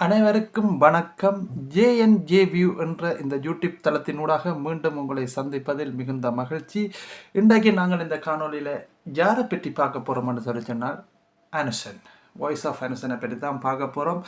அனைவருக்கும் வணக்கம். JNJ view என்ற இந்த யூடியூப் தளத்தினூடாக மீண்டும் உங்களை சந்திப்பதில் மிகுந்த மகிழ்ச்சி. இன்றைக்கு நாங்கள் இந்த காணொலியில் யாரை பற்றி பார்க்க போகிறோம்னு சொல்லி சொன்னால் அனுசன், வாய்ஸ் ஆஃப் அனுசனை பற்றி தான் பார்க்க போகிறோம்.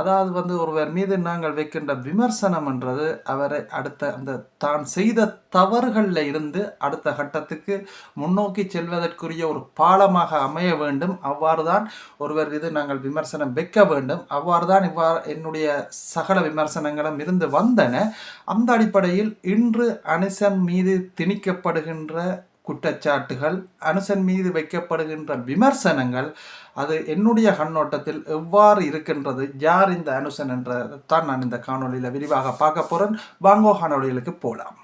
அதாவது ஒருவர் மீது நாங்கள் வைக்கின்ற விமர்சனம் என்றது அவரை அடுத்த அந்த தான் செய்த தவறுகளில் இருந்து அடுத்த கட்டத்துக்கு முன்னோக்கி செல்வதற்குரிய ஒரு பாலமாக அமைய வேண்டும். அவ்வாறு தான் ஒருவர் மீது நாங்கள் விமர்சனம் வைக்க வேண்டும். அவ்வாறு தான் என்னுடைய சகல விமர்சனங்களும் இருந்து வந்தன. அந்த அடிப்படையில் இன்று அனுசன் மீது திணிக்கப்படுகின்ற குற்றச்சாட்டுகள், அனுசன் மீது வைக்கப்படுகின்ற விமர்சனங்கள், அது என்னுடைய கண்ணோட்டத்தில் எவ்வாறு இருக்கின்றது, யார் இந்த அனுசன் என்றதான் நான் இந்த காணொலியில் விரிவாக பார்க்க போகிறேன். வாங்கோ காணொலிகளுக்கு போகலாம்.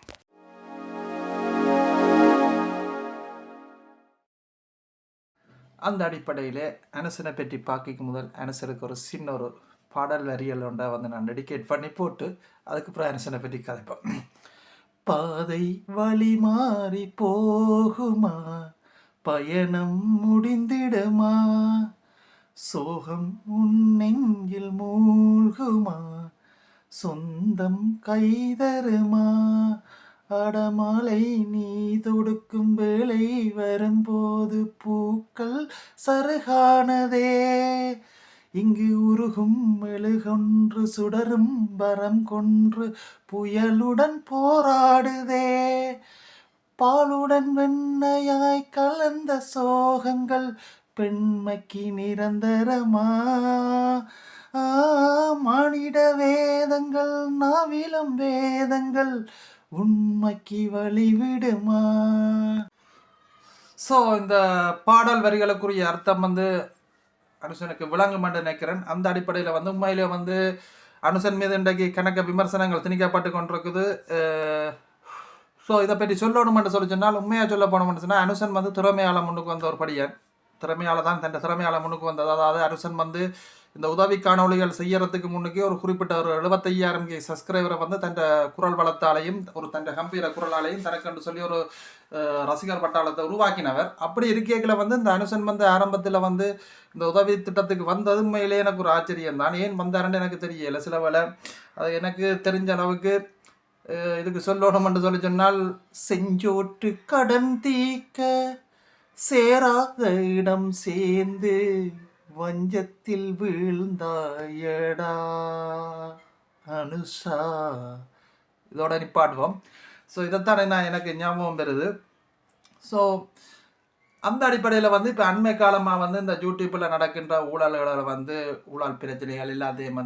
அந்த அடிப்படையில் அனுசனை பற்றி பார்க்க முதல் அனுசனுக்கு ஒரு சின்ன ஒரு பாடல் வரியல் ஒன்றை நான் டெடிகேட் பண்ணி போட்டு அதுக்கப்புறம் அனுசனை பற்றி கதைப்போம். பாதை வழி மாறி போகுமா, பயணம் முடிந்திடுமா, சோகம் உன் நெஞ்சில் மூழ்குமா, சொந்தம் கைதருமா, அடமாலை நீ தொடுக்கும் வேளை வரும்போது பூக்கள் சருகானதே, இங்கு உருகும் மெழுகொன்று சுடரும் வரம் கொன்று புயலுடன் போராடுதே, பாலுடன் வெண்ணையாய் கலந்த சோகங்கள் பெண்மைக்கு நிரந்தரமா, மானிட வேதங்கள் நாவிலும் வேதங்கள் உண்மைக்கு வழிவிடுமா. ஸோ இந்த பாடல் வரிகளுக்குரிய அர்த்தம் அனுசனுக்கு விளங்கும் என்று நினைக்கிறேன். அந்த அடிப்படையில் உண்மையிலே அனுசன் மீது இன்றைக்கு கணக்க விமர்சனங்கள் திணிக்கப்பட்டு கொண்டிருக்குது. ஸோ இதை பற்றி சொல்லணுமென்று சொல்லி சொன்னால், உண்மையாக சொல்ல போனோம்னு சொன்னால், அனுசன் திறமையாள முன்னுக்கு வந்த ஒரு படியன். திறமையால தான் தன் திறமையாள முன்னுக்கு வந்தது. அதாவது அனுசன் இந்த உதவி காணொலிகள் செய்யறதுக்கு முன்னுக்கே ஒரு குறிப்பிட்ட ஒரு 75,000 சப்ஸ்கிரைபரை தன் குரல் வளத்தாலையும் ஒரு தன் கம்பீர குரலாலையும் தனக்கென்று சொல்லி ஒரு ரசிகர் பட்டாளத்தை உருவாக்கினவர். அப்படி இருக்கைகளை இந்த அனுசன் ஆரம்பத்தில் இந்த உதவி திட்டத்துக்கு வந்தது உண்மையிலே எனக்கு ஒரு ஆச்சரியம் தான். ஏன் வந்தாருன்னு எனக்கு தெரியல. சில வேளை அது எனக்கு தெரிஞ்ச அளவுக்கு இதுக்கு சொல்லணும்னு சொல்லி சொன்னால், செஞ்சோட்டு கடன் தீக்க சேராத இடம் சேர்ந்து வஞ்சத்தில் வீழ்ந்தாயடா அனுஷா, இதோட நிப்பாட்டுவோம். ஸோ இதைத்தான் எனக்கு ஞாபகம் பெறுது. ஸோ அந்த அடிப்படையில் இப்போ அண்மை காலமாக இந்த யூடியூப்பில் நடக்கின்ற ஊழல்களை ஊழல் பிரச்சனைகள் எல்லாத்தையும்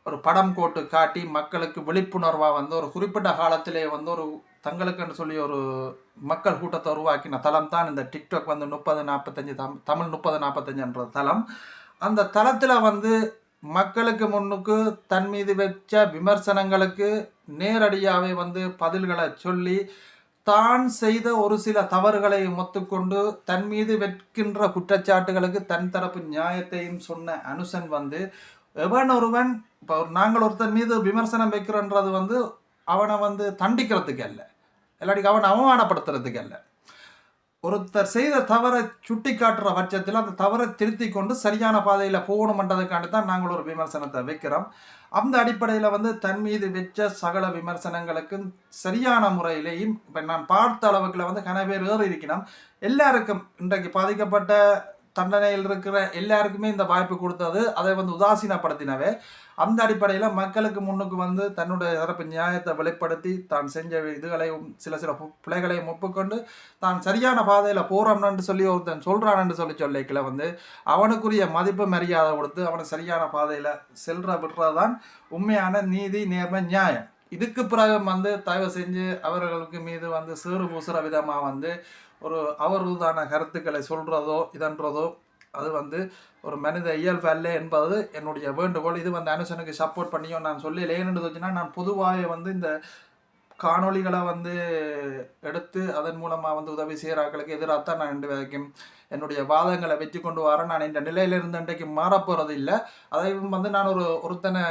ஒரு படம் போட்டு காட்டி மக்களுக்கு விழிப்புணர்வாக ஒரு குறிப்பிட்ட காலத்திலே ஒரு தங்களுக்குன்னு சொல்லி ஒரு மக்கள் கூட்டத்தை உருவாக்கின தளம் தான் இந்த டிக்டாக் 30-45 தமிழ் 30-45 தளம். அந்த தளத்தில் மக்களுக்கு முன்னுக்கு தன் மீது வச்ச விமர்சனங்களுக்கு நேரடியாகவே பதில்களை சொல்லி தான் செய்த ஒரு சில தவறுகளை ஒத்துக்கொண்டு தன் மீது வைக்கின்ற குற்றச்சாட்டுகளுக்கு தன் தரப்பு நியாயத்தையும் சொன்ன அனுசன் எவன் ஒருவன் இப்போ நாங்கள் ஒருத்தர் மீது விமர்சனம் வைக்கிறோன்றது அவனை தண்டிக்கிறதுக்கு அல்ல, இல்லாட்டி அவனை அவமானப்படுத்துறதுக்கு அல்ல. ஒருத்தர் செய்த தவறை சுட்டி காட்டுற பட்சத்தில் அந்த தவறை திருத்தி கொண்டு சரியான பாதையில் போகணுமென்றதுக்காண்டி தான் நாங்கள் ஒரு விமர்சனத்தை வைக்கிறோம். அந்த அடிப்படையில் தன் மீது வச்ச சகல விமர்சனங்களுக்கு சரியான முறையிலேயும் இப்போ நான் பார்த்த அளவுக்குள்ள கன பேர் ஏறி இருக்கணும். எல்லாருக்கும் இன்றைக்கு பாதிக்கப்பட்ட தண்டனையில் இருக்கிற எல்லாருக்குமே இந்த வாய்ப்பு கொடுத்தது அதை உதாசீனப்படுத்தினவே. அந்த அடிப்படையில் மக்களுக்கு முன்னுக்கு தன்னுடைய தரப்பு நியாயத்தை வெளிப்படுத்தி தான் செஞ்ச இதுகளையும் சில பிள்ளைகளையும் ஒப்புக்கொண்டு தான் சரியான பாதையில் போகிறோம்னு சொல்லி ஒருத்தன் சொல்கிறான்னு சொல்லிக்கல அவனுக்குரிய மதிப்பு மரியாதை கொடுத்து அவனை சரியான பாதையில் விடுறது தான் உண்மையான நீதி, நேர்மை, நியாயம். இதுக்கு பிறகு தயவு செஞ்சு அவர்களுக்கு மீது சேறு பூசுகிற விதமாக ஒரு அவருதான கருத்துக்களை சொல்கிறதோ இதன்றதோ அது ஒரு மனித இயல்பு அல்ல என்பது என்னுடைய வேண்டுகோள். இது அனுசனுக்கு சப்போர்ட் பண்ணியும் நான் சொல்லலேன்னு வச்சுன்னா, நான் பொதுவாக இந்த காணொலிகளை எடுத்து அதன் மூலமாக உதவி செய்கிறார்களுக்கு எதிராகத்தான் நான் இன்று வரைக்கும் என்னுடைய வாதங்களை வச்சு கொண்டு வரேன். நான் இந்த நிலையிலிருந்து இன்றைக்கு மாறப்போகிறது இல்லை. அதையும் நான் ஒருத்தனை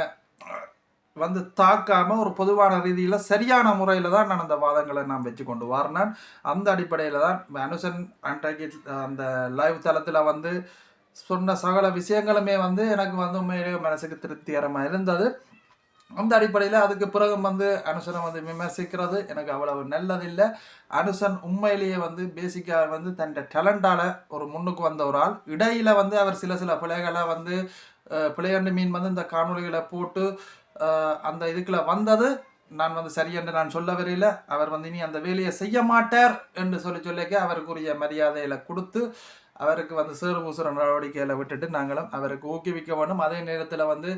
தாக்காம ஒரு பொதுவான ரீதியில் சரியான முறையில் தான் நான் அந்த வாதங்களை நான் வச்சு கொண்டு வரேன். அந்த அடிப்படையில் தான் அனுசன் அன்றைக்கு அந்த லைவ் தளத்தில் சொன்ன சகல விஷயங்களுமே வந்து எனக்கு வந்து உண்மையிலேயே மனசுக்கு திருப்திகரமாக இருந்தது. அந்த அடிப்படையில் அதுக்கு பிறகு வந்து அனுசனை வந்து விமர்சிக்கிறது எனக்கு அவ்வளவு நல்லதில்லை. அனுசன் உண்மையிலேயே வந்து பேசிக்காக வந்து தன் டேலண்டால் ஒரு முன்னுக்கு வந்த ஒரு ஆள். இடையில வந்து அவர் சில பிழைகளை வந்து பிள்ளையாண்டு மீன் வந்து இந்த காணொலிகளை போட்டு அந்த இதுக்குள்ள வந்தது நான் வந்து சரியென்று நான் சொல்ல வரையில. அவர் வந்து இனி அந்த வேலையை செய்ய மாட்டார் என்று சொல்லிக்க அவருக்குரிய மரியாதையில கொடுத்து அவருக்கு வந்து சேறு பூசுற நடவடிக்கைகளை விட்டுட்டு நாங்களும் அவருக்கு ஊக்குவிக்க வேண்டும். அதே நேரத்தில் வந்து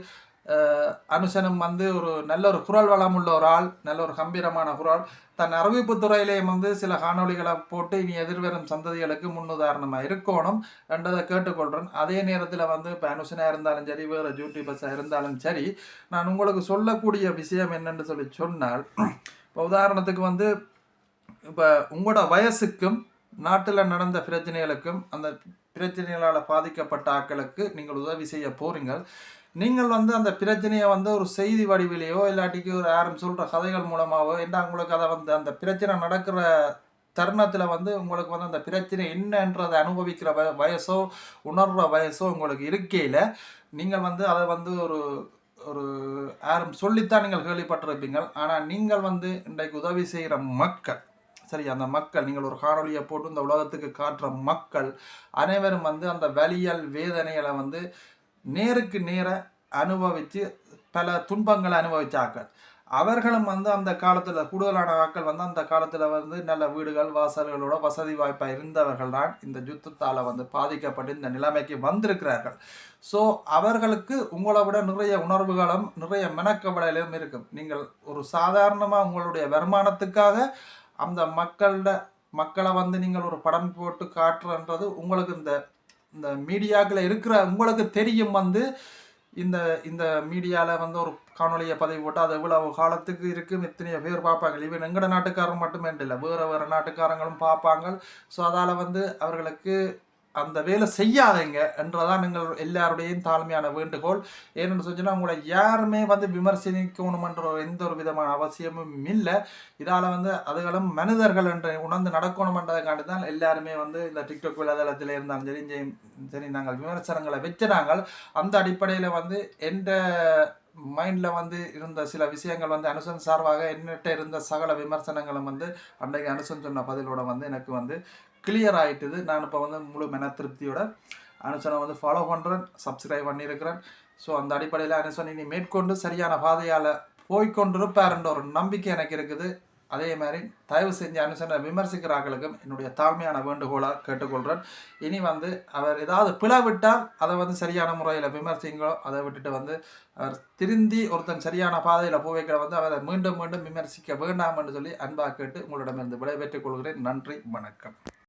அனுசனும் வந்து ஒரு நல்ல ஒரு குரல் வளம் உள்ள ஒரு ஆள், நல்ல ஒரு கம்பீரமான குரல். தன் அறிவிப்பு துறையிலேயும் வந்து சில காணொலிகளை போட்டு இனி எதிர்வரும் சந்ததிகளுக்கு முன்னுதாரணமாக இருக்கணும் என்றதை கேட்டுக்கொள்கிறேன். அதே நேரத்தில் வந்து இப்போ அனுசனாக இருந்தாலும் சரி, வேறு யூடியூபர்ஸாக இருந்தாலும் சரி, நான் உங்களுக்கு சொல்லக்கூடிய விஷயம் என்னென்னு சொன்னால், இப்போ உதாரணத்துக்கு வந்து இப்போ உங்களோட வயசுக்கும் நாட்டில் நடந்த பிரச்சனைகளுக்கும் அந்த பிரச்சனைகளால் பாதிக்கப்பட்ட ஆட்களுக்கு நீங்கள் உதவி செய்ய போறீங்கள். நீங்கள் வந்து அந்த பிரச்சனையை வந்து ஒரு செய்தி வடிவிலேயோ இல்லாட்டிக்கு ஒரு யாரும் சொல்கிற கதைகள் மூலமாகவோ என்ன உங்களுக்கு அதை வந்து அந்த பிரச்சனை நடக்கிற தருணத்தில் வந்து உங்களுக்கு வந்து அந்த பிரச்சனை என்னன்றதை அனுபவிக்கிற வயசோ உணர்கிற வயசோ உங்களுக்கு இருக்கையில் நீங்கள் வந்து அதை வந்து ஒரு ஒரு யாரும் சொல்லித்தான் நீங்கள் கேள்விப்பட்டிருப்பீங்க. ஆனால் நீங்கள் வந்து இன்றைக்கு உதவி செய்கிற மக்கள், சரி, அந்த மக்கள் நீங்கள் ஒரு காணொலியை போட்டு இந்த உலகத்துக்கு காட்டுற மக்கள் அனைவரும் வந்து அந்த வலியல் வேதனைகளை வந்து நேருக்கு நேர அனுபவித்து பல துன்பங்களை அனுபவிச்சாக்கள். அவர்களும் வந்து அந்த காலத்தில் கூடுதலான ஆட்கள் வந்து அந்த காலத்தில் வந்து நல்ல வீடுகள் வாசல்களோட வசதி வாய்ப்பாக இருந்தவர்கள் தான் இந்த யுத்தத்தால் வந்து பாதிக்கப்பட்டு இந்த நிலைமைக்கு வந்திருக்கிறார்கள். ஸோ அவர்களுக்கு உங்களை விட நிறைய உணர்வுகளும் நிறைய மெனக்கவலையிலும் இருக்கும். நீங்கள் ஒரு சாதாரணமாக உங்களுடைய வருமானத்துக்காக அந்த மக்களை வந்து நீங்கள் ஒரு படம் போட்டு காட்டுறன்றது உங்களுக்கு இந்த இந்த மீடியாக்களில் இருக்கிற உங்களுக்கு தெரியும். வந்து இந்த இந்த மீடியாவில் வந்து ஒரு காணொலியை பதிவு போட்டு அது எவ்வளவு காலத்துக்கு இருக்கும், எத்தனையோ பேர் பார்ப்பாங்க. ஈவன் எங்கட நாட்டுக்காரங்க மட்டுமே இல்லை, வேறு நாட்டுக்காரங்களும் பார்ப்பாங்க. ஸோ அதால் வந்து அவர்களுக்கு அந்த வேலை செய்யாதீங்க என்றதான் நீங்கள் எல்லாருடையும் தாழ்மையான வேண்டுகோள். ஏன்னு சொன்னால் உங்களை யாருமே வந்து விமர்சனிக்கணுமென்ற எந்த ஒரு விதமான அவசியமும் இல்லை. இதால் வந்து அதுகளும் மனிதர்கள் என்று உணர்ந்து நடக்கணுமென்றதுக்காண்டி தான் எல்லாருமே வந்து இந்த டிக்டாக் விளையாதளத்தில் இருந்தாலும் சரி சரி நாங்கள் விமர்சனங்களை வச்சுனாங்கள். அந்த அடிப்படையில் வந்து எந்த மைண்டில் வந்து இருந்த சில விஷயங்கள் வந்து அனுசன் சார்பாக என்னிட்ட இருந்த சகல விமர்சனங்களும் வந்து அன்றைக்கு அனுசன் சொன்ன பதிலோட வந்து எனக்கு வந்து கிளியர் ஆகிட்டுது. நான் இப்போ வந்து முழு மன திருப்தியோட அனுசனை வந்து ஃபாலோ பண்ணுறேன், சப்ஸ்கிரைப் பண்ணியிருக்கிறேன். ஸோ அந்த அடிப்படையில் அனுசன் இனி மேற்கொண்டு சரியான பாதையால் போய்கொண்டிருப்பாருன்ற ஒரு நம்பிக்கை எனக்கு இருக்குது. அதே மாதிரி தயவு செஞ்சு அனுசனை விமர்சிக்கிறார்களுக்கும் என்னுடைய தாழ்மையான வேண்டுகோளாக கேட்டுக்கொள்கிறேன். இனி வந்து அவர் ஏதாவது பிளவிட்டால் அதை வந்து சரியான முறையில் விமர்சிங்களோ, அதை விட்டுட்டு வந்து அவர் திருந்தி ஒருத்தன் சரியான பாதையில் போவைக்கிற வந்து அவரை மீண்டும் மீண்டும் விமர்சிக்க வேண்டாம் என்று சொல்லி அன்பாக கேட்டு உங்களிடமிருந்து விடைபெற்றுக் கொள்கிறேன். நன்றி, வணக்கம்.